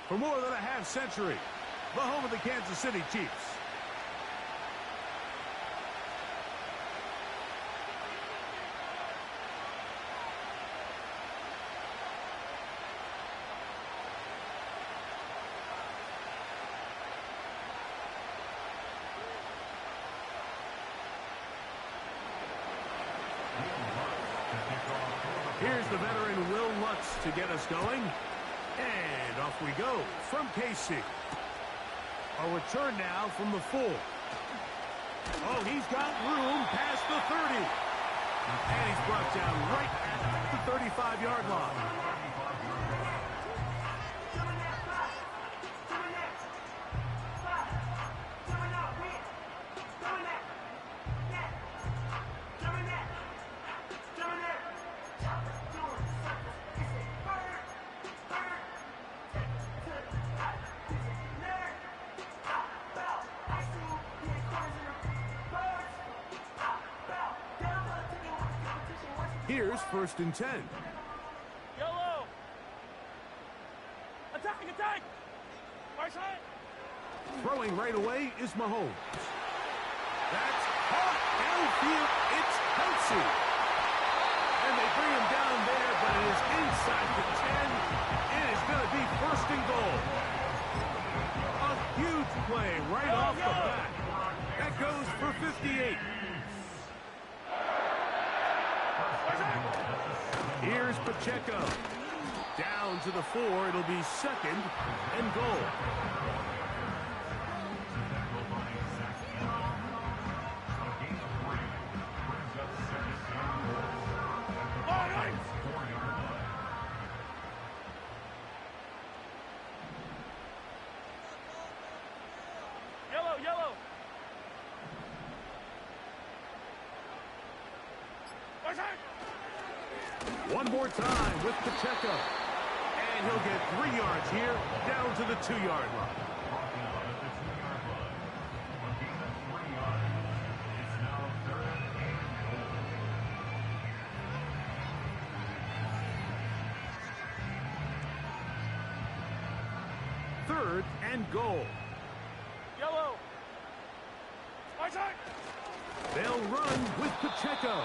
For more than a half-century, the home of the Kansas City Chiefs. Here's the veteran Will Lutz to get us going. And off we go from KC. A return now from the 4. Oh, he's got room past the 30. And he's brought down right at the 35-yard line. Here's 1st and 10. Yellow. Attack. Right side. Throwing right away is Mahomes. That's caught downfield. It's Ncaa. And they bring him down there, but it is inside the 10. It is going to be 1st and goal. A huge play right off the bat. That goes for 58. Here's Pacheco. Down to the 4. It'll be 2nd and goal. Yellow. One more time with Pacheco. And he'll get 3 yards here, down to the 2-yard line. Third and goal. Yellow. Right side. They'll run with Pacheco.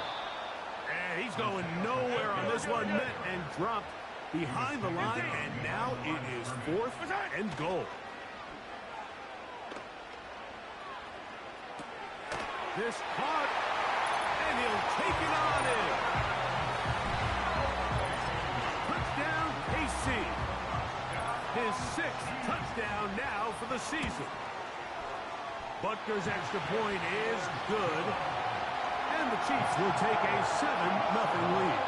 And he's going nowhere on this one. Met and dropped behind the line. And now it is 4th and goal. This caught. And he'll take it on in. Touchdown, KC. His 6th touchdown now for the season. Butker's extra point is good. And the Chiefs will take a 7-0 lead.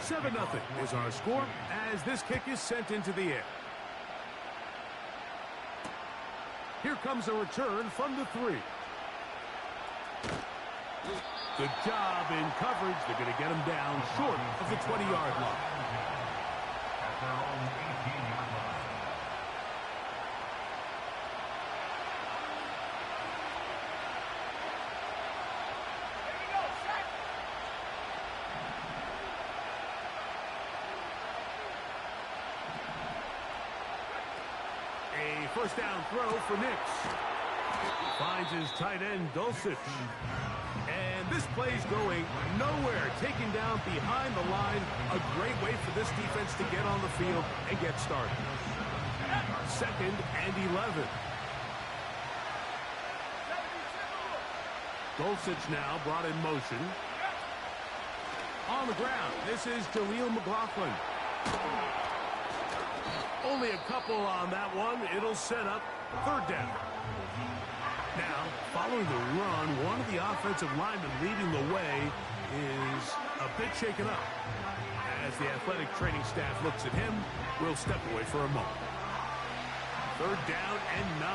7-0 is our score as this kick is sent into the air. Here comes a return from the 3. Good job in coverage. They're going to get him down short of the 20-yard line. A first down throw for Ncaa. Finds his tight end, Dulcich. And this play's going nowhere. Taken down behind the line. A great way for this defense to get on the field and get started. 2nd and 11. Dulcich now brought in motion. On the ground, this is Jaleel McLaughlin. Only a couple on that one. It'll set up 3rd down. Now, following the run, one of the offensive linemen leading the way is a bit shaken up. As the athletic training staff looks at him, we'll step away for a moment. 3rd down and 9.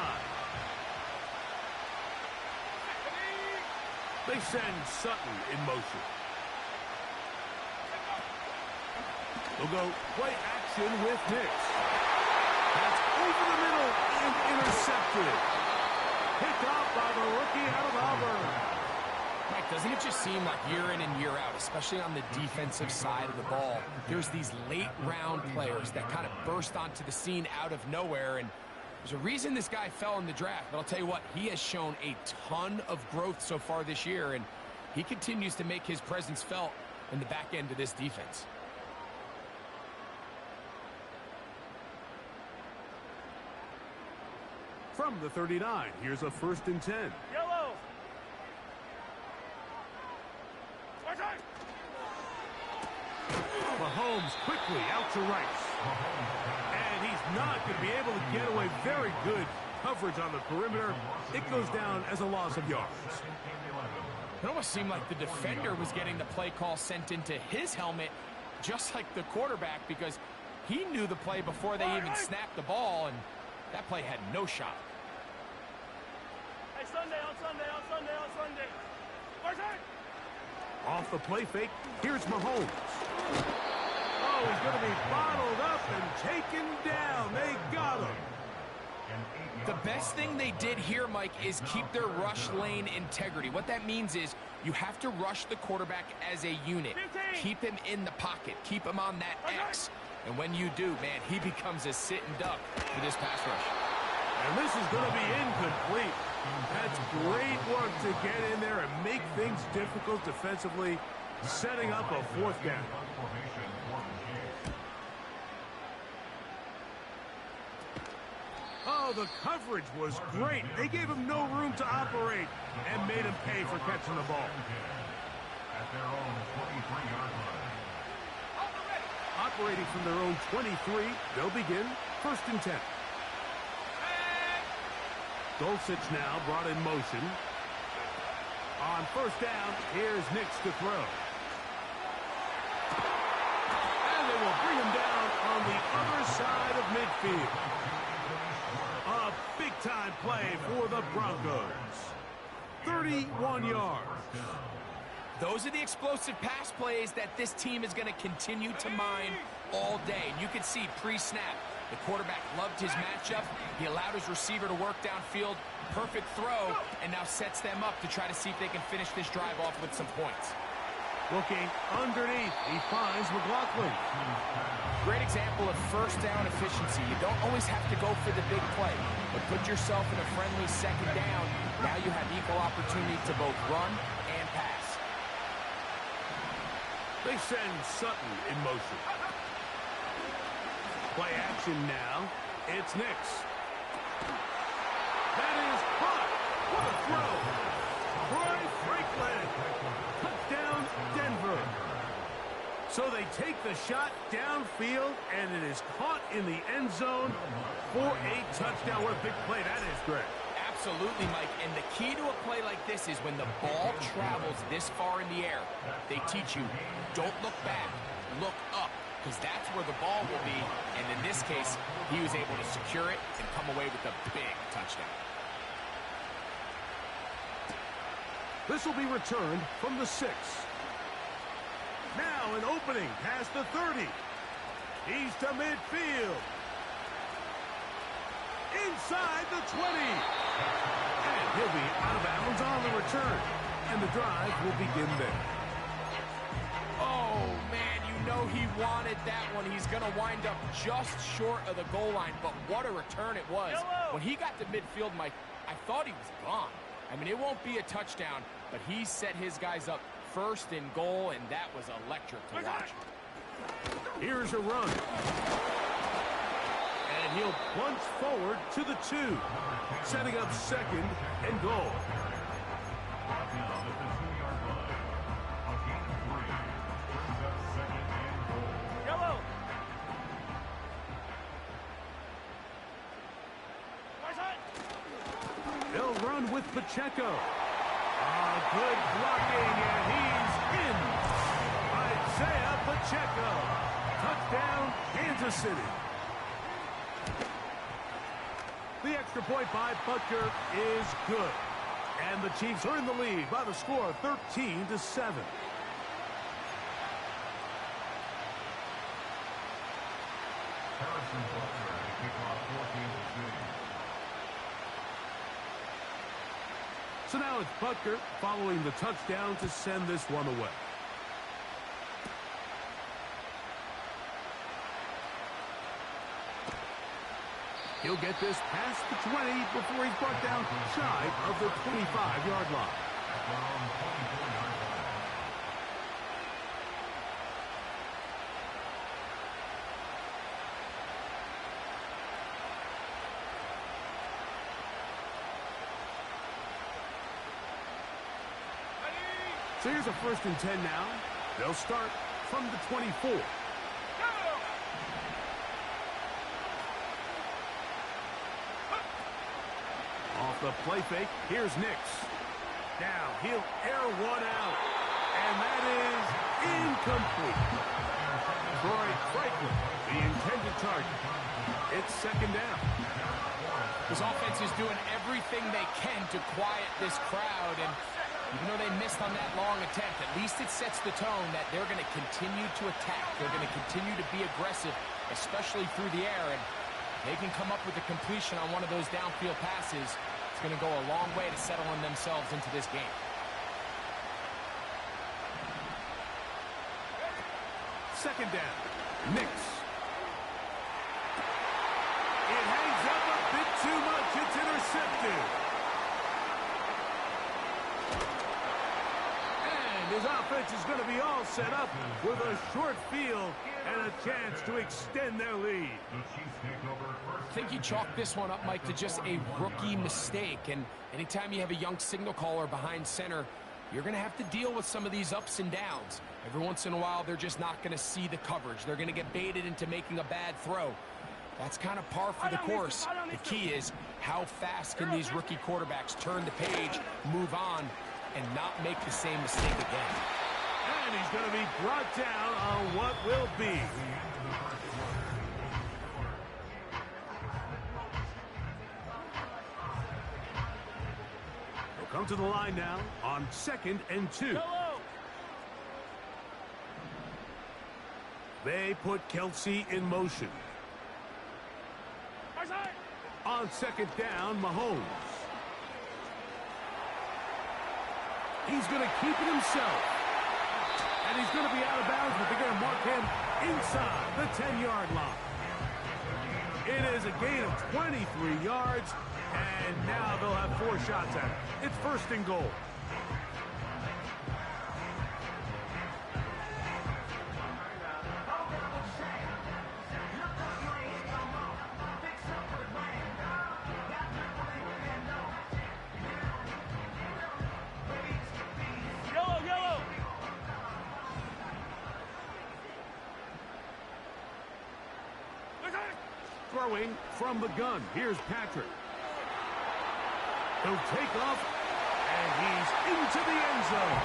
They send Sutton in motion. They'll go play action with Ncaa. That's over the middle and intercepted. Picked off by the rookie out of Auburn. Mike, doesn't it just seem like year in and year out, especially on the defensive side of the ball, there's these late-round players that kind of burst onto the scene out of nowhere, and there's a reason this guy fell in the draft, but I'll tell you what, he has shown a ton of growth so far this year, and he continues to make his presence felt in the back end of this defense. From the 39, here's a 1st and 10. Yellow. Right. Mahomes quickly out to Rice. And he's not going to be able to get away. Very good coverage on the perimeter. It goes down as a loss of yards. It almost seemed like the defender was getting the play call sent into his helmet, just like the quarterback, because he knew the play before they even snapped the ball, and that play had no shot. Hey, Sunday, on Sunday, on Sunday, on Sunday. Right. Off the play fake, here's Mahomes. Oh, he's going to be bottled up and taken down. They got him. The best thing they did here, Mike, is keep their rush lane integrity. What that means is you have to rush the quarterback as a unit. 15. Keep him in the pocket. Keep him on that X. And when you do, man, he becomes a sitting duck for this pass rush. And this is going to be incomplete. That's great work to get in there and make things difficult defensively, setting up a 4th down. Oh, the coverage was great. They gave him no room to operate and made him pay for catching the ball. At their own 23-yard line. Operating from their own 23, they'll begin 1st and 10. Dulcich now brought in motion. On 1st down, here's Ncaa to throw. And they will bring him down on the other side of midfield. A big-time play for the Broncos. 31 yards. Those are the explosive pass plays that this team is going to continue to mine all day. And you can see pre-snap, the quarterback loved his matchup. He allowed his receiver to work downfield. Perfect throw, and now sets them up to try to see if they can finish this drive off with some points. Looking underneath, he finds McLaughlin. Great example of 1st down efficiency. You don't always have to go for the big play, but put yourself in a friendly 2nd down. Now you have equal opportunity to both run and pass. They send Sutton in motion. Play action now. It's Ncaa. That is caught. What a throw. Troy Franklin. Touchdown, Denver. So they take the shot downfield, and it is caught in the end zone for a touchdown. What a big play that is, Greg. Absolutely, Mike. And the key to a play like this is when the ball travels this far in the air, they teach you, don't look back, look up, because that's where the ball will be. And in this case, he was able to secure it and come away with a big touchdown. This will be returned from the 6. Now an opening past the 30. He's to midfield. Inside the 20. And he'll be out of bounds on the return. And the drive will begin there. Oh, man, you know he wanted that one. He's going to wind up just short of the goal line, but what a return it was. Yellow. When he got to midfield, Mike, I thought he was gone. I mean, it won't be a touchdown, but he set his guys up 1st and goal, and that was electric to watch. Here's a run. And he'll plunge forward to the 2, setting up 2nd and goal. Yellow. Right side. They'll run with Pacheco. Good blocking, and he's in. Isaiah Pacheco. Touchdown, Kansas City. The extra point by Butker is good. And the Chiefs are in the lead by the score of 13-7. Harrison Butker to kick off for Kansas City. So now it's Butker following the touchdown to send this one away. He'll get this past the 20 before he's brought down shy of the 25-yard line. So here's a 1st and 10 now. They'll start from the 24. Off the play fake, here's Nix. Now he'll air one out, and that is incomplete. Troy Franklin, the intended target. It's 2nd down. This offense is doing everything they can to quiet this crowd, and even though they missed on that long attempt, at least it sets the tone that they're going to continue to attack. They're going to continue to be aggressive, especially through the air, and they can come up with a completion on one of those downfield passes. It's going to go a long way to settling themselves into this game. Second down. Nix. It hangs up a bit too much. It's intercepted. And his offense is going to be all set up with a short field and a chance to extend their lead. I think you chalk this one up, Mike, to just a rookie mistake. And anytime you have a young signal caller behind center, you're going to have to deal with some of these ups and downs. Every once in a while, they're just not going to see the coverage. They're going to get baited into making a bad throw. That's kind of par for the course. The key is how fast can these rookie quarterbacks turn the page, move on, and not make the same mistake again. And he's going to be brought down on what will be. They'll come to the line now on 2nd and 2. They put Kelsey in motion. On 2nd down, Mahomes. He's going to keep it himself. And he's going to be out of bounds, but they're going to mark him inside the 10-yard line. It is a gain of 23 yards, and now they'll have 4 shots at it. It's 1st and goal. Throwing from the gun. Here's Patrick. He'll take off, and he's into the end zone.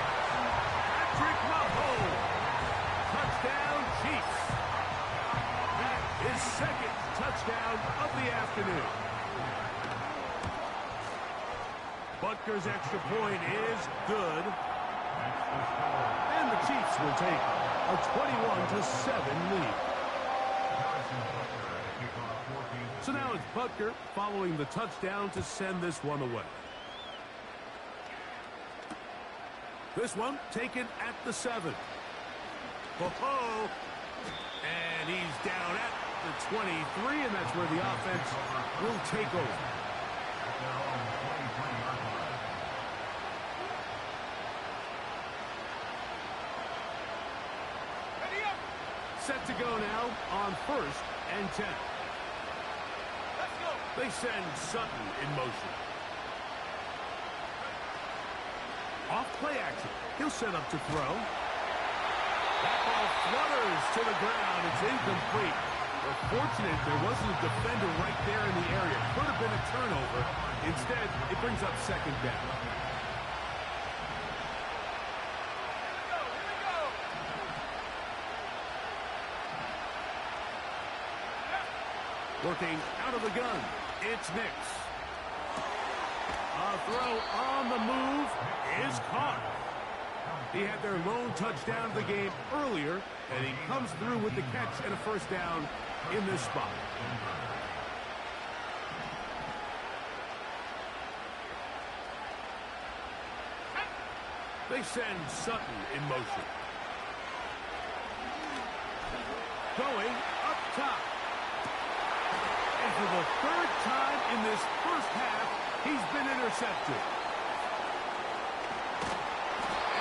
Patrick Mahomes. Touchdown, Chiefs. That is 2nd touchdown of the afternoon. Butker's extra point is good. And the Chiefs will take a 21-7 lead. So now it's Butker following the touchdown to send this one away. This one taken at the 7. Ho-ho! And he's down at the 23, and that's where the offense will take over. Set to go now on 1st and 10. They send Sutton in motion. Off play action. He'll set up to throw. That ball flutters to the ground. It's incomplete. We're fortunate there wasn't a defender right there in the area. Could have been a turnover. Instead, it brings up 2nd down. Working out of the gun, it's Nix. A throw on the move is caught. He had their lone touchdown of the game earlier, and he comes through with the catch and a 1st down in this spot. They send Sutton in motion. Going up top. And for the third time in this first half, he's been intercepted.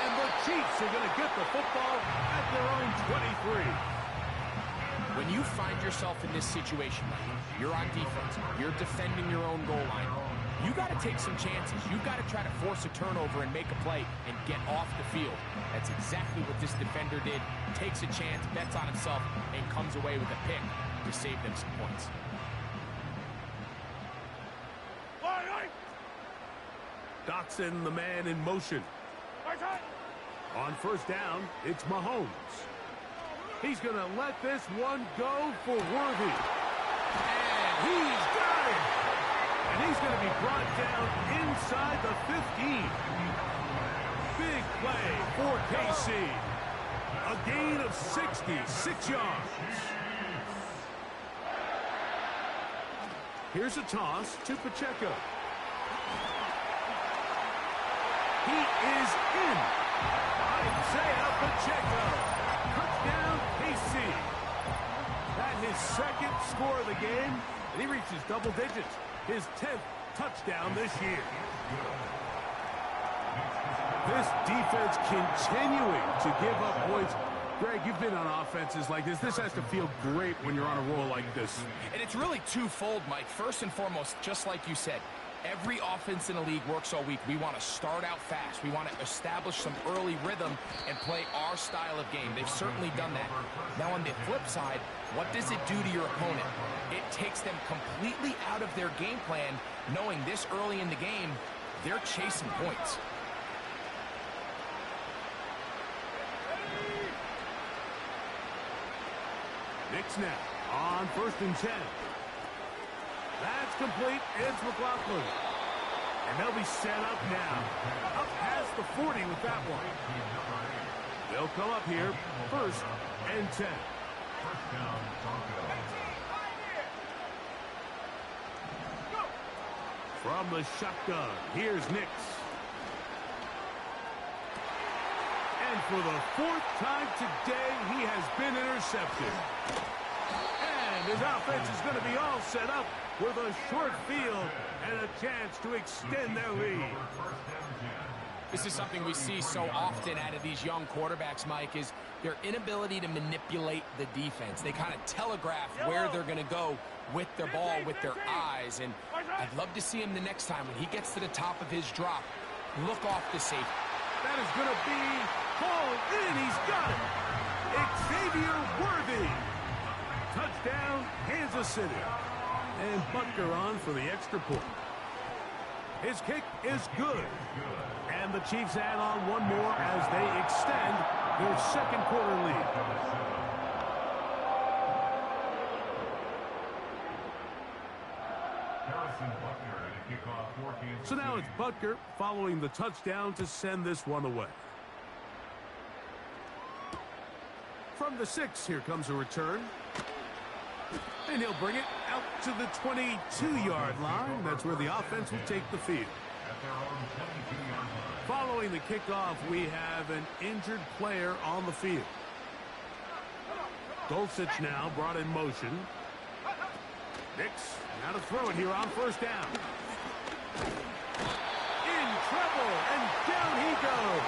And the Chiefs are going to get the football at their own 23. When you find yourself in this situation, you're on defense, you're defending your own goal line, you got to take some chances. You've got to try to force a turnover and make a play and get off the field. That's exactly what this defender did. Takes a chance, bets on himself, and comes away with a pick to save them some points. Dotson, the man in motion. On first down, it's Mahomes. He's going to let this one go for Worthy. And he's got it. And he's going to be brought down inside the 15. Big play for KC. A gain of 66 yards. Here's a toss to Pacheco. He is in. Isaiah Pacheco. Touchdown, KC. That's his second score of the game, and he reaches double digits. His 10th touchdown this year. This defense continuing to give up points. Greg, you've been on offenses like this. This has to feel great when you're on a roll like this. And it's really twofold, Mike. First and foremost, just like you said, every offense in the league works all week. We want to start out fast. We want to establish some early rhythm and play our style of game. They've certainly done that. Now, on the flip side, what does it do to your opponent? It takes them completely out of their game plan, knowing this early in the game, they're chasing points. Ncaa on 1st and 10. That's complete. It's McLaughlin. And they'll be set up now. Up past the 40 with that one. They'll come up here 1st and 10. From the shotgun, here's Nix. And for the 4th time today, he has been intercepted. And his offense is going to be all set up with a short field and a chance to extend their lead. This is something we see so often out of these young quarterbacks, Mike, is their inability to manipulate the defense. They kind of telegraph where they're going to go with their ball, with their eyes. And I'd love to see him the next time when he gets to the top of his drop. Look off the safety. That is going to be hauled in. He's got it. Xavier Worthy. Touchdown, Kansas City. And Butker on for the extra point. His kick is good. And the Chiefs add on one more as they extend their second quarter lead. So now it's Butker following the touchdown to send this one away. From the 6, here comes a return. And he'll bring it out to the 22-yard line. That's where the offense will take the field. Following the kickoff, we have an injured player on the field. Dulcich now brought in motion. Nix now to throw it here on first down. In trouble, and down he goes.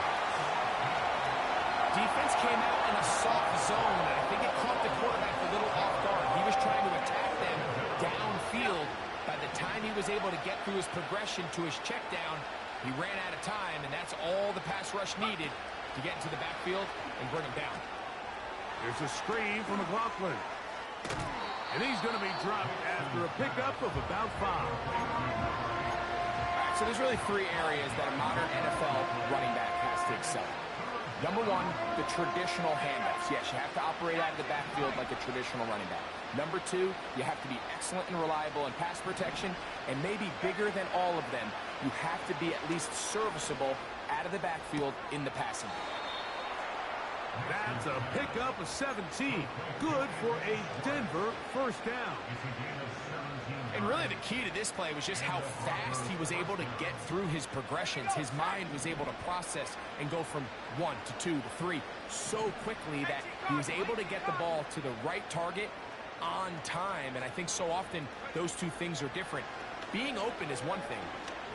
Defense came out in a soft zone, and I think it caught the quarterback a little off guard. He was trying to attack them downfield. By the time he was able to get through his progression to his check down, he ran out of time, and that's all the pass rush needed to get into the backfield and bring him down. There's a screen from McLaughlin. And he's going to be dropped after a pickup of about 5. All right, so there's really 3 areas that a modern NFL running back has to excel. Number 1, the traditional handoffs. Yes, you have to operate out of the backfield like a traditional running back. Number 2, you have to be excellent and reliable in pass protection, and maybe bigger than all of them, you have to be at least serviceable out of the backfield in the passing game. That's a pickup of 17. Good for a Denver first down. And really the key to this play was just how fast he was able to get through his progressions. His mind was able to process and go from 1 to 2 to 3 so quickly that he was able to get the ball to the right target on time. And I think so often those two things are different. Being open is one thing.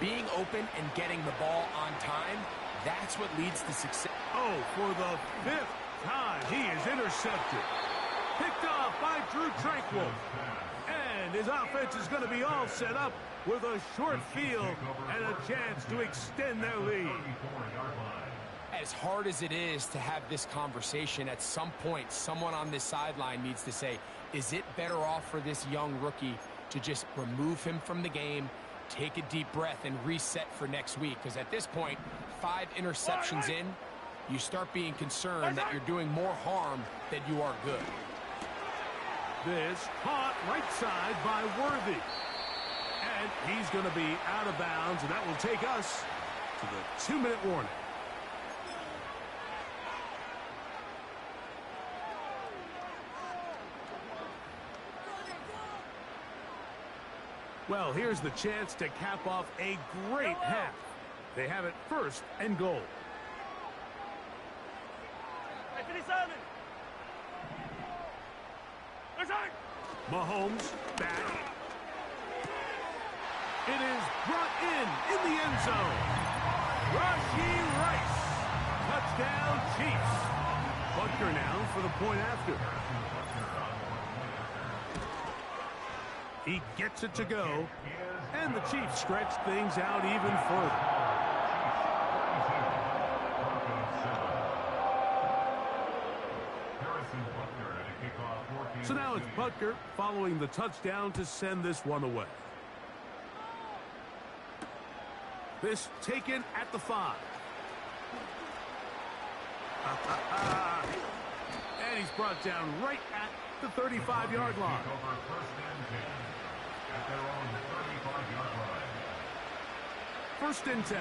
Being open and getting the ball on time, that's what leads to success. Oh, for the 5th time, he is intercepted. Picked off by Drew Tranquil. And his offense is going to be all set up with a short field and a chance to extend their lead. As hard as it is to have this conversation, at some point, someone on this sideline needs to say, is it better off for this young rookie to just remove him from the game, take a deep breath, and reset for next week? Because at this point, 5 interceptions in, you start being concerned that you're doing more harm than you are good. This caught right side by Worthy. And he's going to be out of bounds, and that will take us to the 2-minute warning. Well, here's the chance to cap off a great half. They have it 1st and goal. Mahomes back. It is brought in the end zone. Rashee Rice. Touchdown, Chiefs. Butker now for the point after. He gets it to go. And the Chiefs stretch things out even further. So now it's Butker following the touchdown to send this one away. This taken at the 5. And he's brought down right at the 35-yard line. First and 10.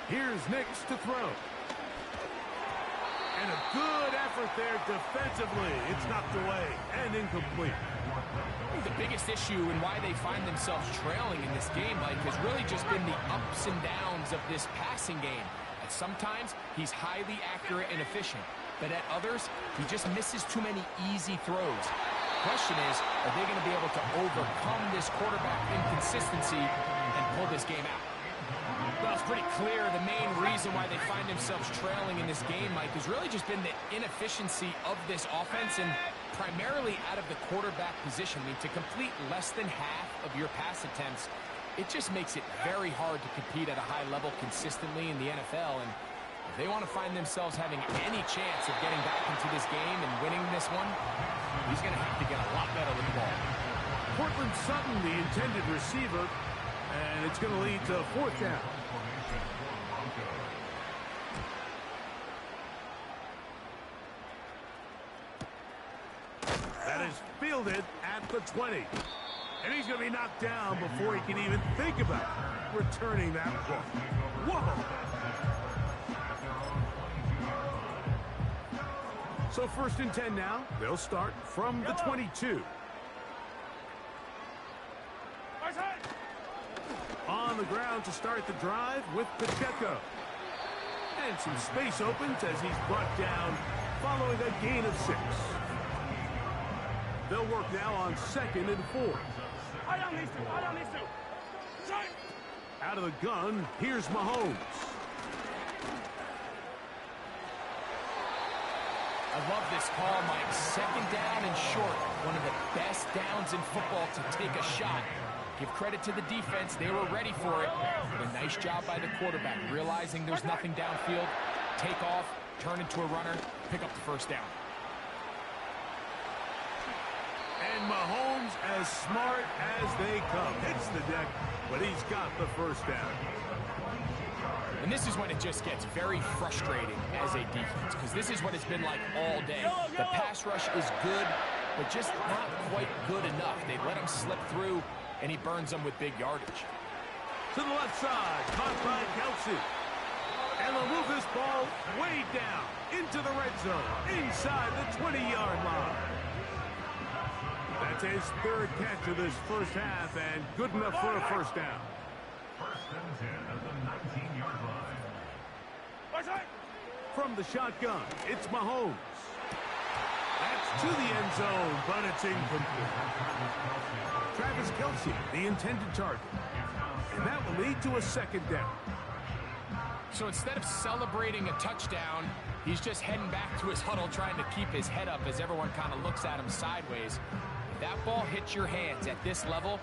Here's Nicks to throw. And a good effort there defensively. It's knocked away and incomplete. The biggest issue and why they find themselves trailing in this game, Mike, has really just been the ups and downs of this passing game. At sometimes, he's highly accurate and efficient. But at others, he just misses too many easy throws. The question is, are they going to be able to overcome this quarterback inconsistency and pull this game out? Well, it's pretty clear the main reason why they find themselves trailing in this game, Mike, has really just been the inefficiency of this offense and primarily out of the quarterback position. I mean, to complete less than half of your pass attempts, it just makes it very hard to compete at a high level consistently in the NFL. And if they want to find themselves having any chance of getting back into this game and winning this one, he's going to have to get a lot better with the ball. Cortland Sutton, the intended receiver, and it's going to lead to 4th down. That is fielded at the 20. And he's going to be knocked down before he can even think about returning that ball. Whoa! So 1st and 10 now. They'll start from the 22. On the ground to start the drive with Pacheco. And some space opens as he's brought down following a gain of 6. They'll work now on 2nd and 4. Out of the gun, here's Mahomes. I love this call, Mike. 2nd down and short. One of the best downs in football to take a shot. Give credit to the defense. They were ready for it. But a nice job by the quarterback, realizing there's nothing downfield. Take off, turn into a runner, pick up the 1st down. And Mahomes, as smart as they come, hits the deck, but he's got the 1st down. And this is when it just gets very frustrating as a defense, because this is what it's been like all day. The pass rush is good, but just not quite good enough. They let him slip through, and he burns them with big yardage. To the left side, caught by Kelsey. And they'll move this ball way down. into the red zone, inside the 20-yard line. That's his third catch of this first half, and good enough for a first down. First and 10 at the 19-yard line. From the shotgun, it's Mahomes. That's to the end zone, but it's incomplete. Travis Kelce, the intended target. And that will lead to a second down. So instead of celebrating a touchdown, he's just heading back to his huddle trying to keep his head up as everyone kind of looks at him sideways. If that ball hits your hands at this level,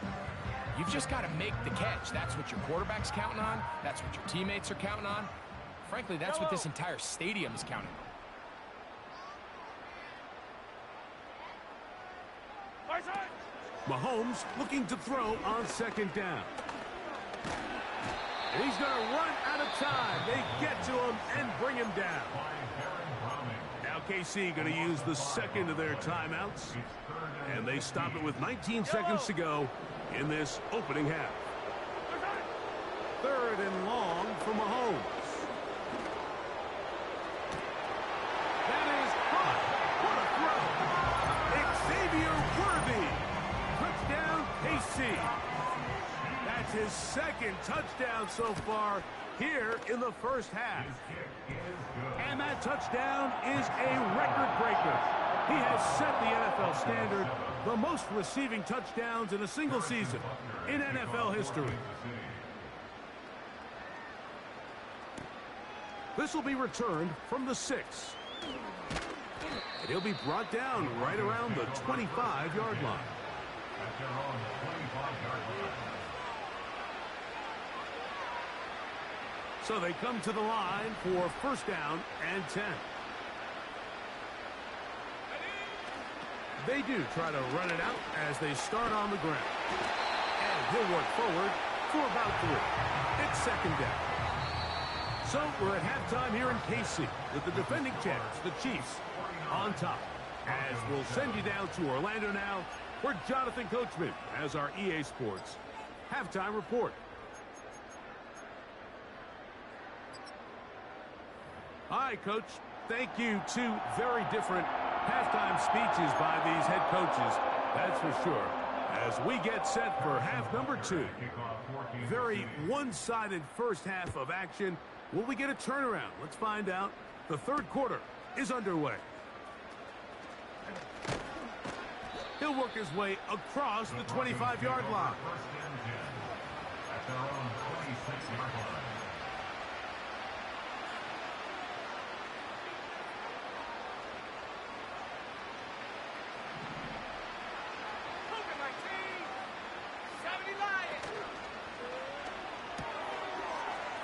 you've just got to make the catch. That's what your quarterback's counting on. That's what your teammates are counting on. Frankly, that's what this entire stadium is counting on. Mahomes looking to throw on second down. And he's going to run out of time. They get to him and bring him down. Now KC going to use the second of their timeouts. And they stop it with 19 seconds to go in this opening half. Third and long for Mahomes. That is caught. What a throw. Xavier Worthy. Touchdown, KC. That's his second touchdown so far here in the first half. And that touchdown is a record breaker. He has set the NFL standard, the most receiving touchdowns in a single season in NFL history. This will be returned from the 6. And he'll be brought down right around the 25-yard line. At their own 25-yard line. So they come to the line for first down and 10. They do try to run it out as they start on the ground. And he'll work forward for about 3. It's second down. So we're at halftime here in KC with the defending champs, the Chiefs, on top. As we'll send you down to Orlando now for Jonathan Coachman as our EA Sports halftime report. Hi, Coach. Thank you. 2 very different halftime speeches by these head coaches, that's for sure, as we get set for half number 2. Very one-sided first half of action. Will we get a turnaround? Let's find out. The third quarter is underway. He'll work his way across the 25-yard line. At their own 26-yard line.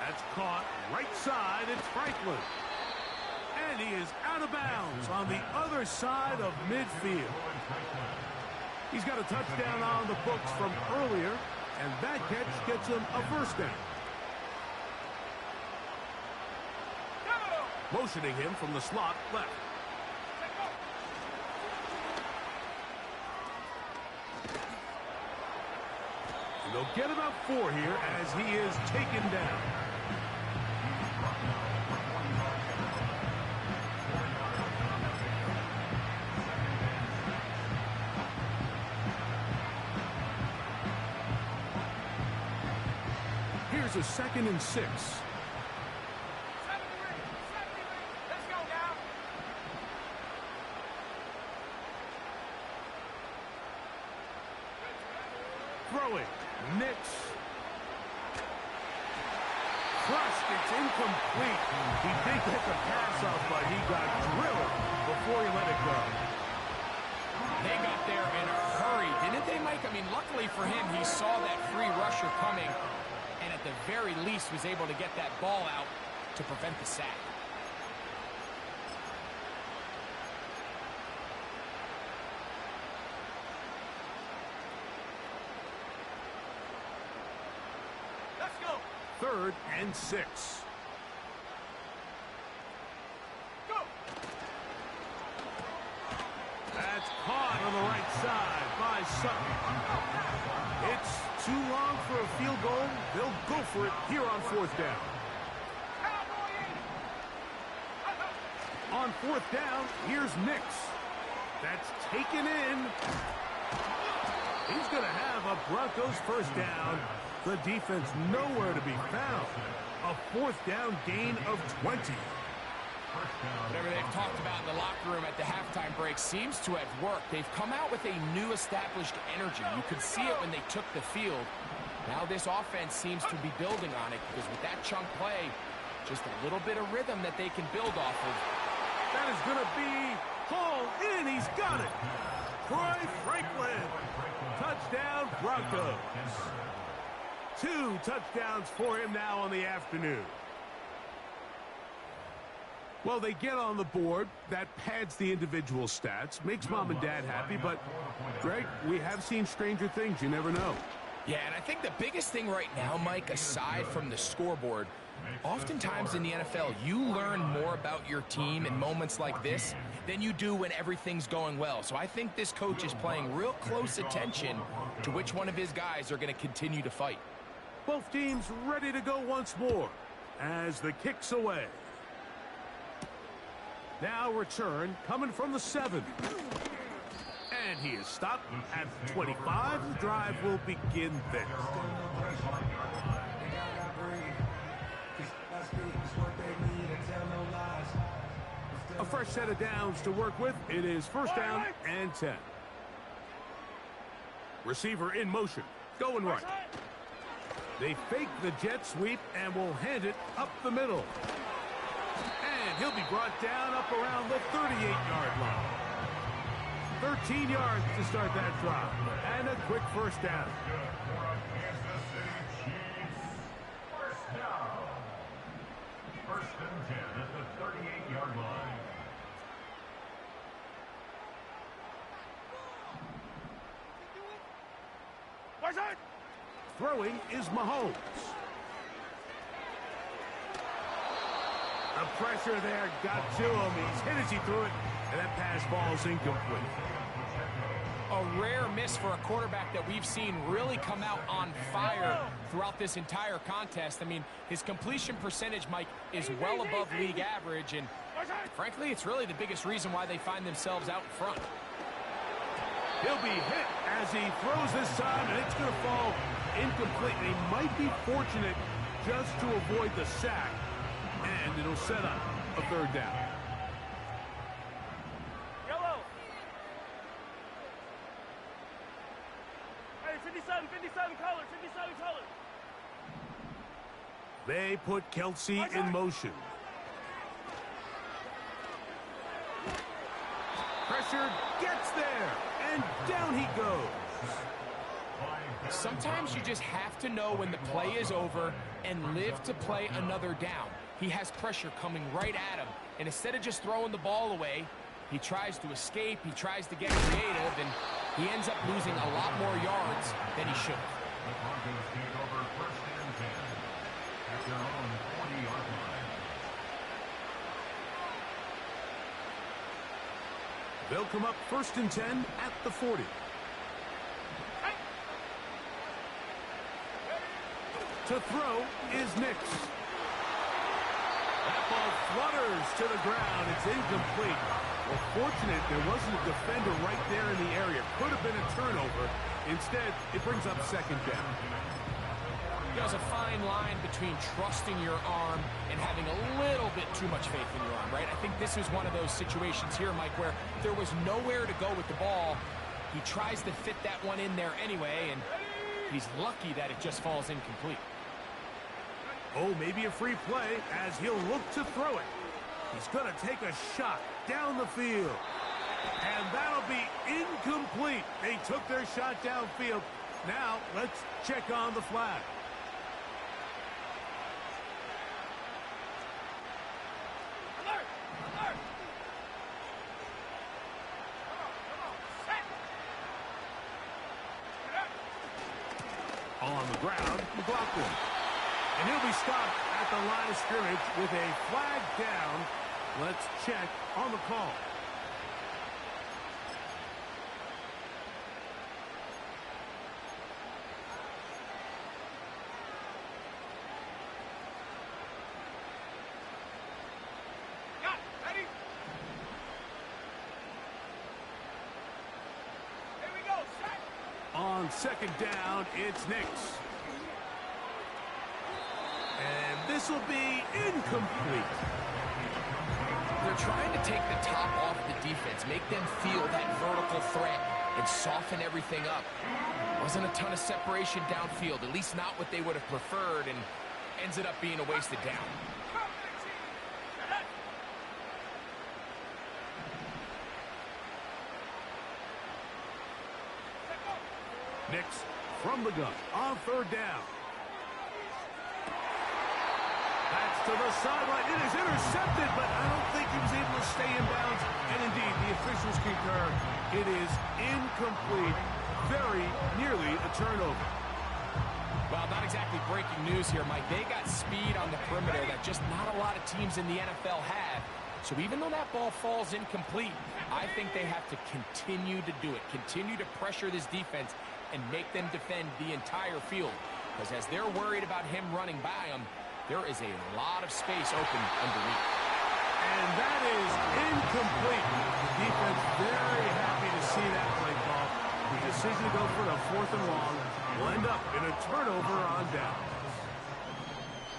That's caught right side. It's Franklin. And he is out of bounds on the other side of midfield. He's got a touchdown on the books from earlier, and that catch gets him a first down. Motioning him from the slot left. And they'll get about 4 here as he is taken down. Here's a 2nd and 6. Throwing. Nix. Crushed. It's incomplete. He did get the pass off, but he got drilled before he let it go. They got there in a hurry, didn't they, Mike? I mean, luckily for him, he saw that free rusher coming, and at the very least was able to get that ball out to prevent the sack. Let's go. 3rd and 6. Go. That's caught on the right side by Sutton. It's too long for a field goal. They'll go for it here on 4th down. On fourth down, here's Nix. That's taken in. He's going to have a Broncos first down. The defense nowhere to be found. A fourth down gain of 20. Whatever they've talked about in the locker room at the halftime break seems to have worked. They've come out with a new established energy. You could see it when they took the field. Now this offense seems to be building on it because with that chunk play, just a little bit of rhythm that they can build off of. That is going to be hauled in. He's got it. Troy Franklin. Touchdown, Broncos. 2 touchdowns for him now on the afternoon. Well, they get on the board. That pads the individual stats, makes mom and dad happy, but, Greg, we have seen stranger things. You never know. Yeah, and I think the biggest thing right now, Mike, aside from the scoreboard, oftentimes in the NFL, you learn more about your team in moments like this than you do when everything's going well. So I think this coach is paying real close attention to which one of his guys are going to continue to fight. Both teams ready to go once more as the kick's away. Now return coming from the 7. And he is stopped at 25. The drive will begin there. A fresh set of downs to work with. It is first down and 10. Receiver in motion. Going right. They fake the jet sweep and will hand it up the middle. And he'll be brought down up around the 38-yard line. 13 yards to start that drive. And a quick first down. First and 10 at the 38-yard line. Throwing is Mahomes. The pressure there got to him. He's hit as he threw it, and that pass ball's incomplete. A rare miss for a quarterback that we've seen really come out on fire throughout this entire contest. I mean, his completion percentage, Mike, is well above league average, and frankly, it's really the biggest reason why they find themselves out in front. He'll be hit as he throws this time, and it's going to fall incomplete. He might be fortunate just to avoid the sack, and it'll set up a third down. Yellow. Hey, 57 color, 57 color. They put Kelsey in motion. Pressure gets there, and down he goes. Sometimes you just have to know when the play is over and live to play another down. He has pressure coming right at him, and instead of just throwing the ball away, he tries to escape, he tries to get creative, and he ends up losing a lot more yards than he should. The Broncos take over first and 10 at their own 40-yard line. They'll come up first and 10 at the 40. To throw is Nix. That ball flutters to the ground. It's incomplete. Well, fortunate there wasn't a defender right there in the area. Could have been a turnover. Instead, it brings up second down. There's a fine line between trusting your arm and having a little bit too much faith in your arm, right? I think this is one of those situations here, Mike, where there was nowhere to go with the ball. He tries to fit that one in there anyway, and he's lucky that it just falls incomplete. Oh, maybe a free play as he'll look to throw it. He's going to take a shot down the field. And that'll be incomplete. They took their shot downfield. Now, let's check on the flag. On the ground, McLaughlin. And he'll be stopped at the line of scrimmage with a flag down. Let's check on the call. On second down, it's Ncaa. And this will be incomplete. They're trying to take the top off the defense, make them feel that vertical threat, and soften everything up. Wasn't a ton of separation downfield, at least not what they would have preferred, and ended up being a wasted down. Ncaa from the gun on third down. That's to the sideline. It is intercepted, but I don't think he was able to stay in bounds. And indeed, the officials concur. It is incomplete. Very nearly a turnover. Well, not exactly breaking news here, Mike. They got speed on the perimeter that just not a lot of teams in the NFL have. So even though that ball falls incomplete, I think they have to continue to do it. Continue to pressure this defense and make them defend the entire field. Because as they're worried about him running by them, there is a lot of space open underneath. And that is incomplete. The defense very happy to see that play call. The decision to go for the 4th and long will end up in a turnover on downs.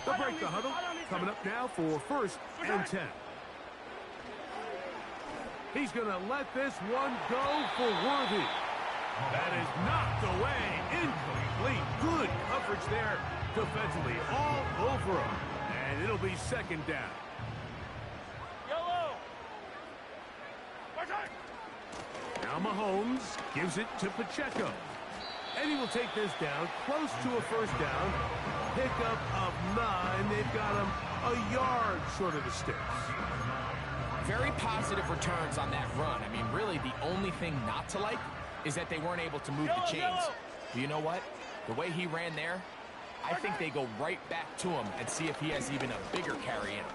They'll break the huddle. Coming up now for 1st and 10. He's going to let this one go for Worthy. That is knocked away. Incomplete. Good coverage there defensively. All over him. And it'll be 2nd down. Yellow. Now Mahomes gives it to Pacheco. And he will take this down close to a 1st down. Pickup of 9. They've got him a yard short of the sticks. Very positive returns on that run. I mean, really, the only thing not to like is that they weren't able to move the chains. But you know what? The way he ran there, I think they go right back to him and see if he has even a bigger carry in him.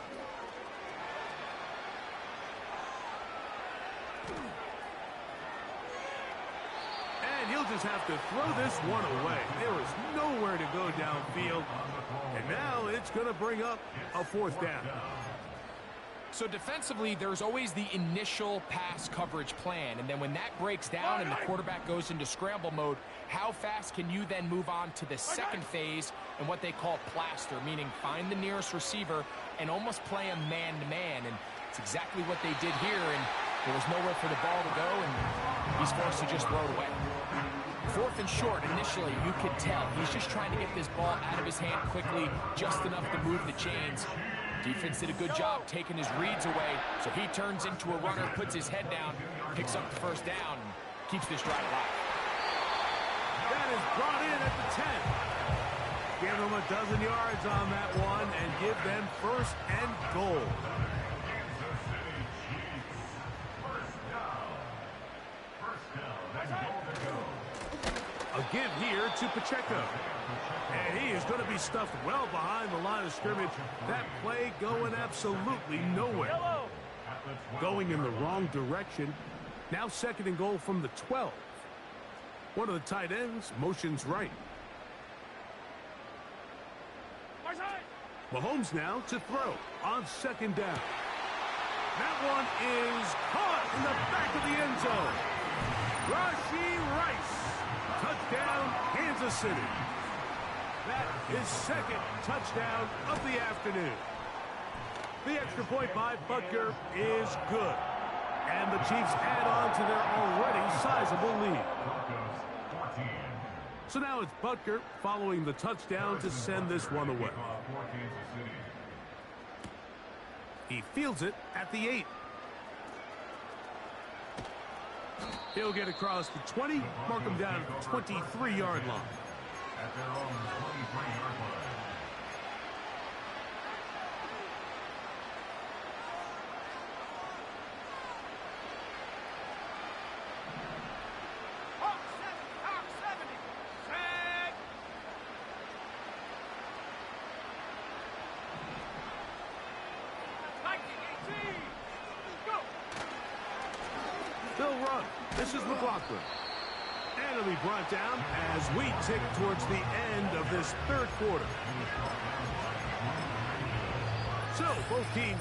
And he'll just have to throw this one away. There is nowhere to go downfield. And now it's going to bring up a 4th down. So defensively, there's always the initial pass coverage plan. And then when that breaks down and the quarterback goes into scramble mode, how fast can you then move on to the second phase and what they call plaster, meaning find the nearest receiver and almost play him man-to-man. And it's exactly what they did here. And there was nowhere for the ball to go, and he's forced to just throw it away. 4th and short, initially, you could tell he's just trying to get this ball out of his hand quickly, just enough to move the chains. Defense did a good job taking his reads away, so he turns into a runner, puts his head down, picks up the 1st down, and keeps this drive alive. That is brought in at the 10. Give them a dozen yards on that one and give them 1st and goal. A give here to Pacheco. And he is going to be stuffed well behind the line of scrimmage. That play going absolutely nowhere. Going in the wrong direction. Now 2nd and goal from the 12. One of the tight ends motions right. Mahomes now to throw on 2nd down. That one is caught in the back of the end zone. Rashee Rice. Touchdown, Kansas City. That is 2nd touchdown of the afternoon. The extra point by Butker is good. And the Chiefs add on to their already sizable lead. So now it's Butker following the touchdown to send this one away. He fields it at the 8. He'll get across the 20, mark him down at the 23-yard line. At their own 23-yard line. They'll run. This is McLaughlin. And it'll be brought down as we tick towards the end of this 3rd quarter. So, both teams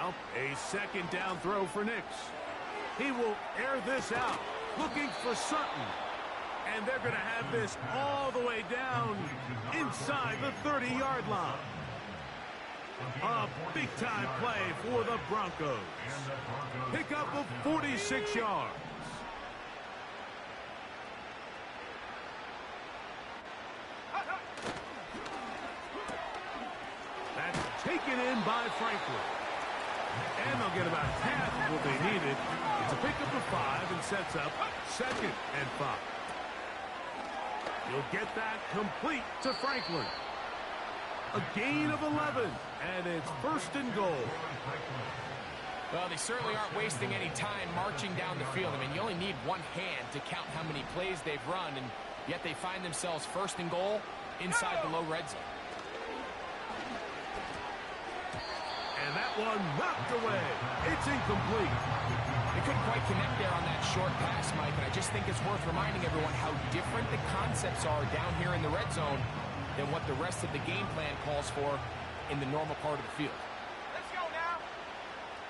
Now, a second down throw for Nix. He will air this out, looking for Sutton. And they're going to have this all the way down inside the 30-yard line. A big-time play for the Broncos. Pickup of 46 yards. That's taken in by Franklin. And they'll get about half of what they needed. It's a pickup of 5 and sets up 2nd and 5. You'll get that complete to Franklin. A gain of 11, and it's 1st and goal. Well, they certainly aren't wasting any time marching down the field. I mean, you only need one hand to count how many plays they've run, and yet they find themselves 1st and goal inside the low red zone. And that one knocked away. It's incomplete. They couldn't quite connect there on that short pass, Mike, and I just think it's worth reminding everyone how different the concepts are down here in the red zone than what the rest of the game plan calls for in the normal part of the field. Let's go now.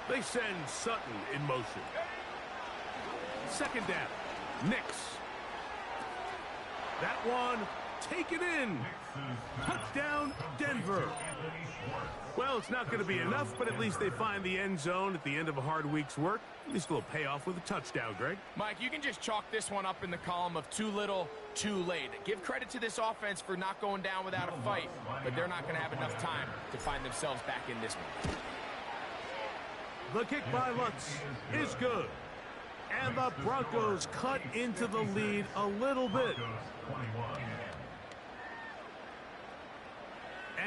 They send Sutton in motion. 2nd down. Nix. That one taken in. Touchdown, Denver. Well, it's not going to be enough, but at least they find the end zone at the end of a hard week's work. At least a little payoff with a touchdown, Greg. Mike, you can just chalk this one up in the column of too little, too late. Give credit to this offense for not going down without a fight, but they're not going to have enough time to find themselves back in this one. The kick by Lutz is good. And the Broncos cut into the lead a little bit.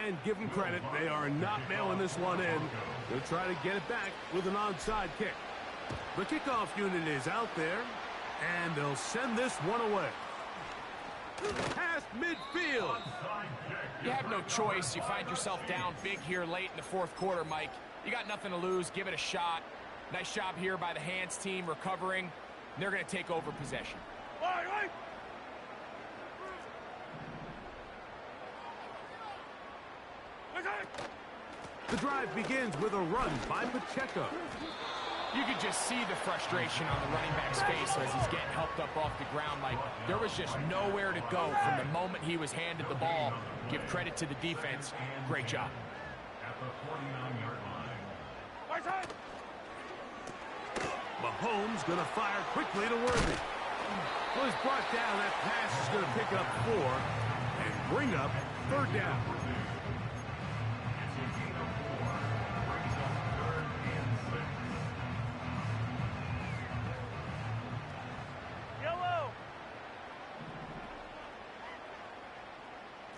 And give them credit, they are not mailing this one in. They'll try to get it back with an onside kick. The kickoff unit is out there, and they'll send this one away. Past midfield. You have no choice. You find yourself down big here late in the 4th quarter, Mike. You got nothing to lose. Give it a shot. Nice job here by the Hands team recovering. They're going to take over possession. Right. The drive begins with a run by Pacheco. You could just see the frustration on the running back's face as he's getting helped up off the ground. Like, there was just nowhere to go from the moment he was handed the ball. Give credit to the defense. Great job. At the 49-yard line. Right side. Mahomes going to fire quickly to Worthy. Well, he's brought down. That pass is going to pick up 4 and bring up 3rd down.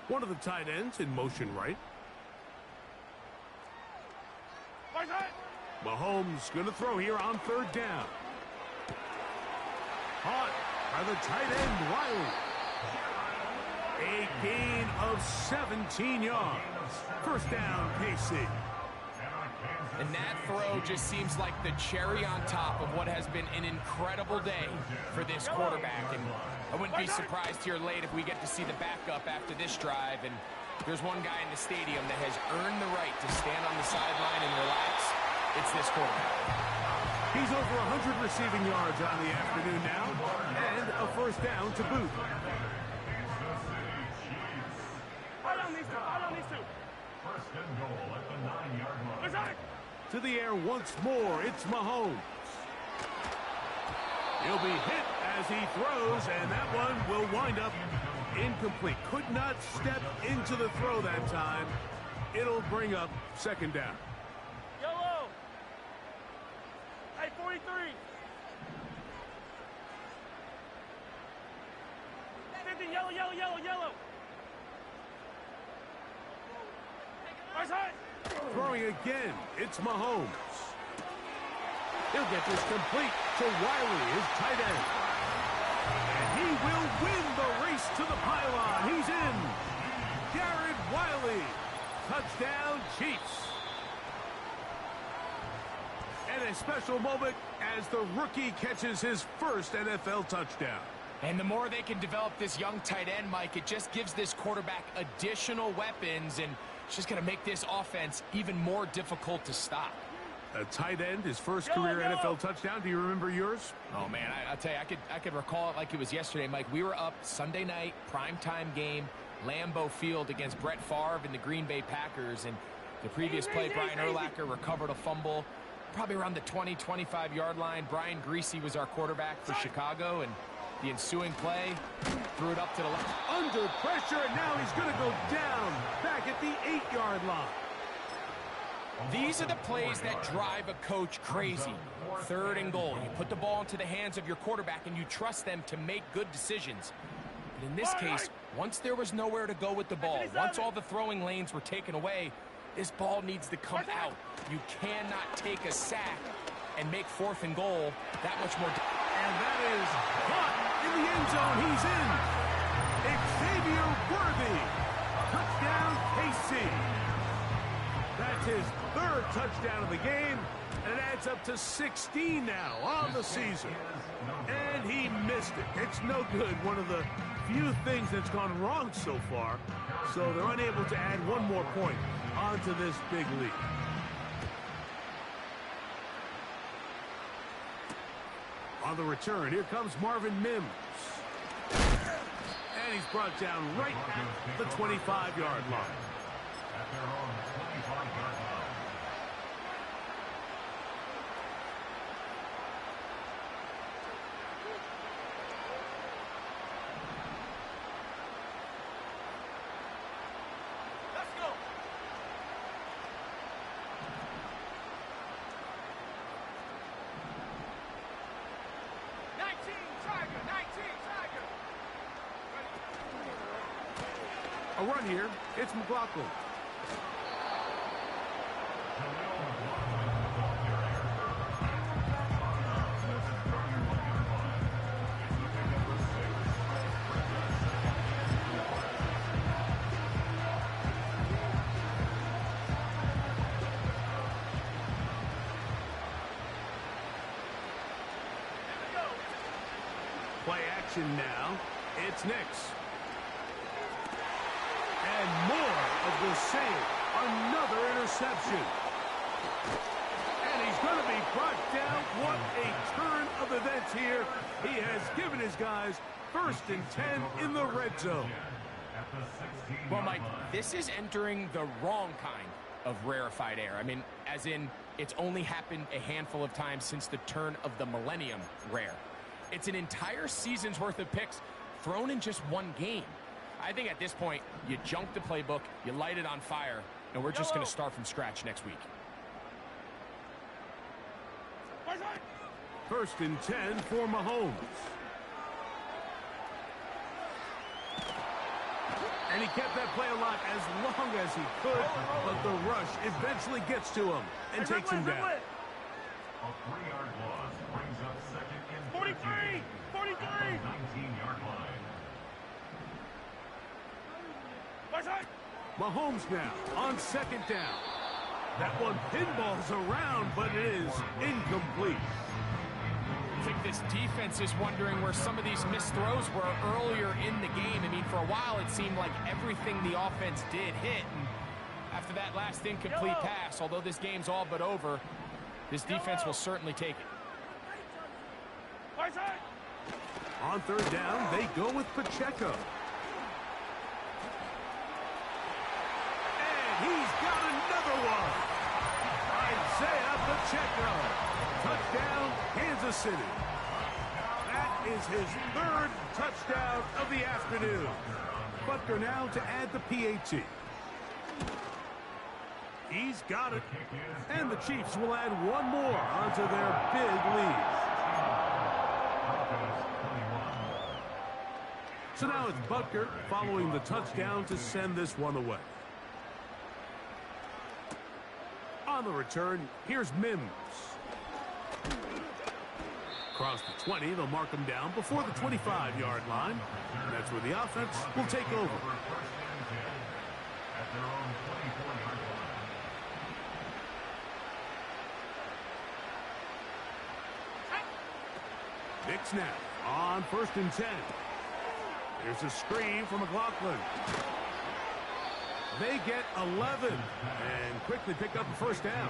One of the tight ends in motion right. Right side. Mahomes going to throw here on 3rd down. Caught by the tight end, Wiley. A gain of 17 yards. 1st down, KC. And that throw just seems like the cherry on top of what has been an incredible day for this quarterback. And I wouldn't be surprised here late if we get to see the backup after this drive. And there's one guy in the stadium that has earned the right to stand on the sideline and relax. It's this quarterback. He's over 100 receiving yards on the afternoon now, and a 1st down to boot. Hold on these two. 1st and goal at the 9-yard line. Right side. To the air once more, it's Mahomes. He'll be hit as he throws, and that one will wind up incomplete. Could not step into the throw that time. It'll bring up 2nd down. Yellow. Hey, 43. 50, yellow. Right side. Throwing again, it's Mahomes. He'll get this complete to Wiley, his tight end. And he will win the race to the pylon. He's in. Jared Wiley. Touchdown, Chiefs. And a special moment as the rookie catches his 1st NFL touchdown. And the more they can develop this young tight end, Mike, it just gives this quarterback additional weapons, and it's just going to make this offense even more difficult to stop. A tight end, his first career NFL touchdown. Do you remember yours? Oh, man, I'll tell you, I could recall it like it was yesterday, Mike. We were up Sunday night, primetime game, Lambeau Field against Brett Favre and the Green Bay Packers. And the previous play, Brian Urlacher recovered a fumble, probably around the 20, 25-yard line. Brian Greasy was our quarterback for Chicago, and the ensuing play threw it up to the left. Under pressure, and now he's going to go down back at the 8-yard line. These are the plays that drive a coach crazy. 3rd and goal. You put the ball into the hands of your quarterback, and you trust them to make good decisions. But in this case, once there was nowhere to go with the ball, once all the throwing lanes were taken away, this ball needs to come out. You cannot take a sack and make 4th and goal that much more. And that is caught in the end zone. He's in. Xavier Worthy. Touchdown, KC. That's his 3rd touchdown of the game, and it adds up to 16 now on the season. And he missed it. It's no good. One of the few things that's gone wrong so far, so they're unable to add one more point onto this big lead. On the return, here comes Marvin Mims. And he's brought down right at the 25-yard line. At their own 25-yard line. Let's go. A run here. It's McLaughlin. Play action now. It's Nix. And more of the same. Another interception. And he's going to be brought down. What a turn of events here. He has given his guys 1st and 10 in the red zone. Well, Mike, this is entering the wrong kind of rarefied air. I mean, as in, it's only happened a handful of times since the turn of the millennium rare. It's an entire season's worth of picks thrown in just one game. I think at this point, you junk the playbook, you light it on fire, and we're just going to start from scratch next week. 1st and 10 for Mahomes. And he kept that play alive as long as he could, but the rush eventually gets to him and takes him down. A 3-yard loss brings up 2nd and 43! 43! 19-yard line. Mahomes now on 2nd down. That one pinballs around, but it is incomplete. I think this defense is wondering where some of these missed throws were earlier in the game. I mean, for a while, it seemed like everything the offense did hit. And after that last incomplete pass, although this game's all but over, this defense will certainly take it. On 3rd down, they go with Pacheco. And he's got another one. Isaiah Pacheco. Touchdown, Kansas City. That is his 3rd touchdown of the afternoon. Butker now to add the PAT. He's got it. And the Chiefs will add one more onto their big lead. So now it's Butker following the touchdown to send this one away. On the return, here's Mims. Across the 20, they'll mark him down before the 25-yard line. And that's where the offense will take over. Nix now on 1st and 10. Here's a screen from McLaughlin. They get 11 and quickly pick up a 1st down.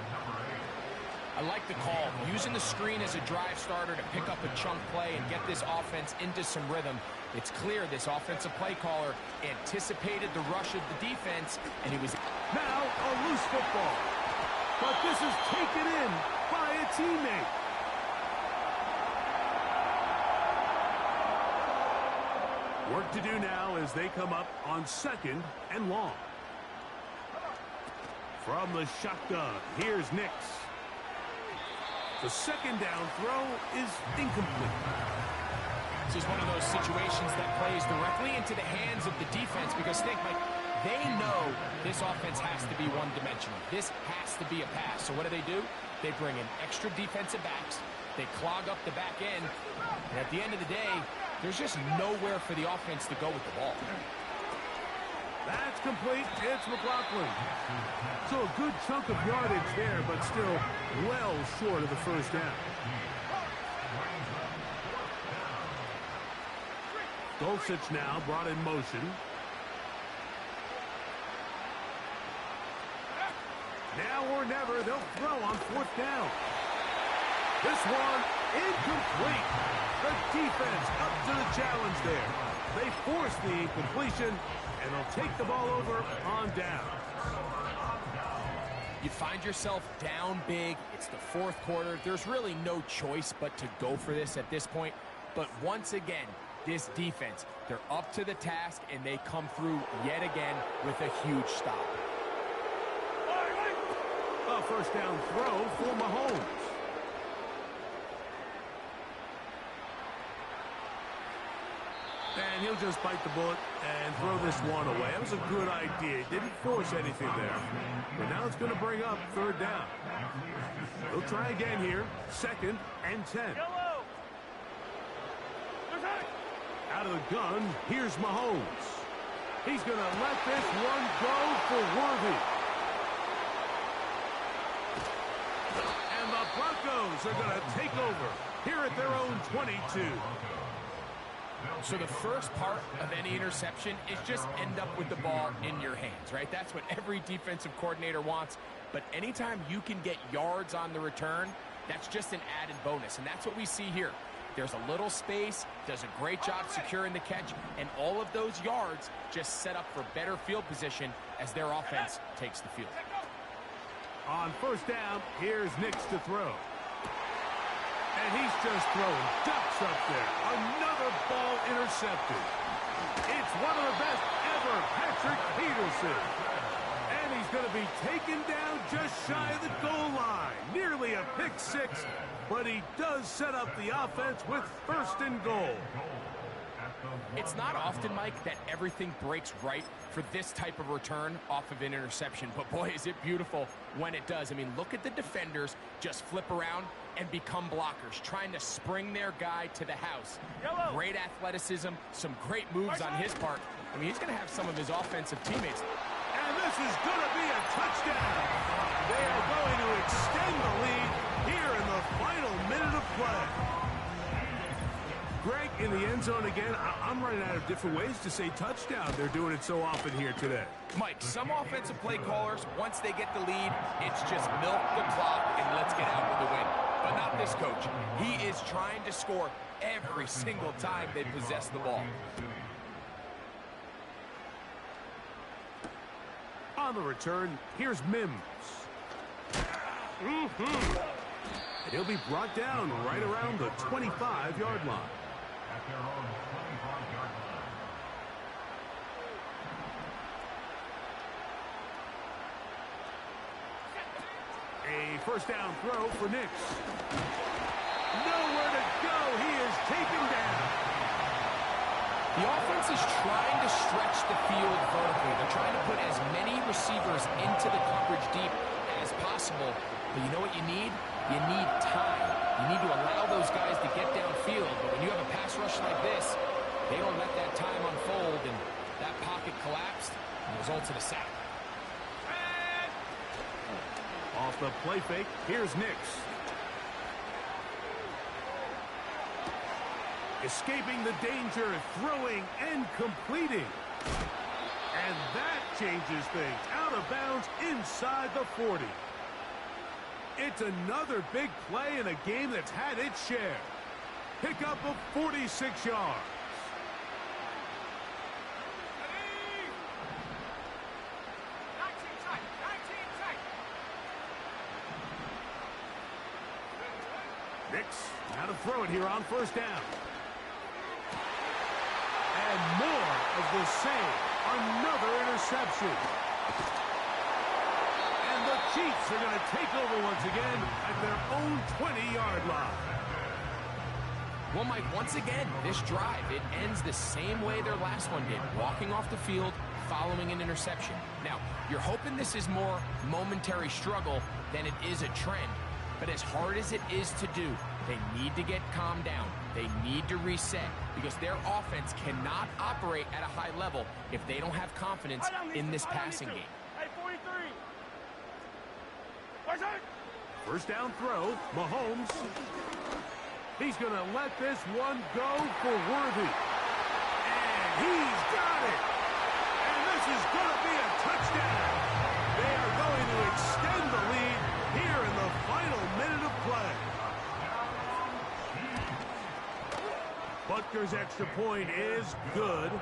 I like the call. Using the screen as a drive starter to pick up a chunk play and get this offense into some rhythm. It's clear this offensive play caller anticipated the rush of the defense, and he was... Now a loose football. But this is taken in by a teammate. Work to do now as they come up on 2nd and long. From the shotgun, here's Ncaa. The 2nd down throw is incomplete. This is one of those situations that plays directly into the hands of the defense because think, Mike, they know this offense has to be one-dimensional. This has to be a pass. So what do? They bring in extra defensive backs. They clog up the back end. And at the end of the day, there's just nowhere for the offense to go with the ball. That's complete. It's McLaughlin. So a good chunk of yardage there, but still well short of the first down. Dulcich now brought in motion. Now or never, they'll throw on 4th down. This one incomplete. The defense up to the challenge there. They force the incompletion, and they'll take the ball over on down. You find yourself down big. It's the 4th quarter. There's really no choice but to go for this at this point. But once again, this defense, they're up to the task, and they come through yet again with a huge stop. A first down throw for Mahomes. And he'll just bite the bullet and throw this one away. That was a good idea. He didn't force anything there. But now it's going to bring up 3rd down. He'll try again here. 2nd and 10. Out of the gun, here's Mahomes. He's going to let this one go for Worthy. And the Broncos are going to take over here at their own 22. So the first part of any interception is just end up with the ball in your hands, right? That's what every defensive coordinator wants. But anytime you can get yards on the return, that's just an added bonus. And that's what we see here. There's a little space, does a great job securing the catch, and all of those yards just set up for better field position as their offense takes the field. On 1st down, here's Ncaa to throw. And he's just throwing ducks up there. Another ball intercepted. It's one of the best ever, Patrick Peterson. And he's going to be taken down just shy of the goal line. Nearly a pick 6, but he does set up the offense with 1st and goal. It's not often, Mike, that everything breaks right for this type of return off of an interception. But boy, is it beautiful when it does. I mean, look at the defenders just flip around and become blockers, trying to spring their guy to the house. Great athleticism, some great moves on his part. I mean, he's going to have some of his offensive teammates. And this is going to be a touchdown. They are going to extend the lead here in the final minute of play. Greg, in the end zone again, I'm running out of different ways to say touchdown. They're doing it so often here today. Mike, some offensive play callers, once they get the lead, it's just milk the clock and let's get out with the win. But not this coach. He is trying to score every single time they possess the ball. On the return, here's Mims. And he'll be brought down right around the 25-yard line. At their own 25-yard A line. first down throw for Ncaa. Nowhere to go. He is taken down. The offense is trying to stretch the field vertically. They're trying to put as many receivers into the coverage deep as possible. But you know what you need? You need time. You need to allow those guys to get downfield. But when you have a pass rush like this, they don't let that time unfold, and that pocket collapsed and results in a sack. Off the play fake, here's Ncaa. Escaping the danger, throwing and completing. And that changes things. Out of bounds inside the 40. It's another big play in a game that's had its share. Pickup of 46 yards. Nix, now to throw it here on first down. And more of the same. Another interception. And the Chiefs are going to take over once again at their own 20-yard line. Well, Mike, once again, this drive, it ends the same way their last one did, walking off the field following an interception. Now, you're hoping this is more momentary struggle than it is a trend. But as hard as it is to do, they need to get calmed down. They need to reset because their offense cannot operate at a high level if they don't have confidence in this passing game. Hey, 43. First down throw, Mahomes. He's going to let this one go for Worthy. And he's got it. And this is going to be a touchdown. They are going to extend the lead here in the final minute of play. Butker's extra point is good.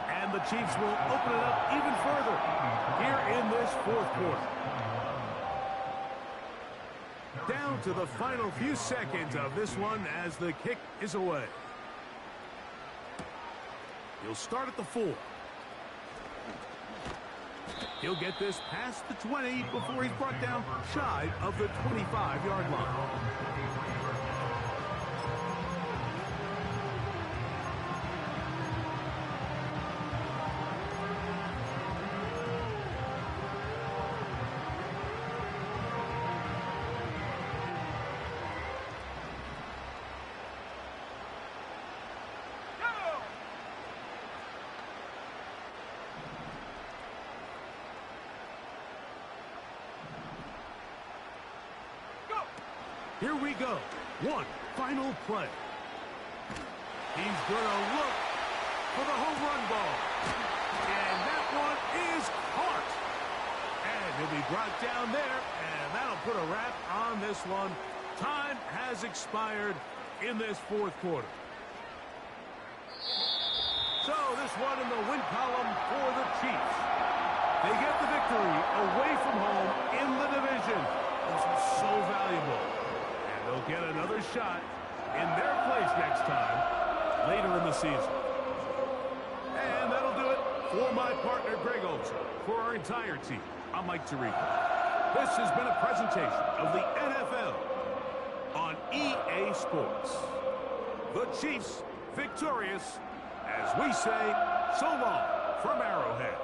And the Chiefs will open it up even further here in this fourth quarter. Down to the final few seconds of this one as the kick is away. He'll start at the 4. He'll get this past the 20 before he's brought down shy of the 25-yard line. Here we go. One final play. He's going to look for the home run ball. And that one is caught. And he'll be brought down there, and that'll put a wrap on this one. Time has expired in this fourth quarter. So this one in the win column for the Chiefs. They get the victory away from home in the division. This is so valuable. They'll get another shot in their place next time later in the season. And that'll do it for my partner, Greg Olson. For our entire team, I'm Mike Tirico. This has been a presentation of the NFL on EA Sports. The Chiefs victorious as we say so long from Arrowhead.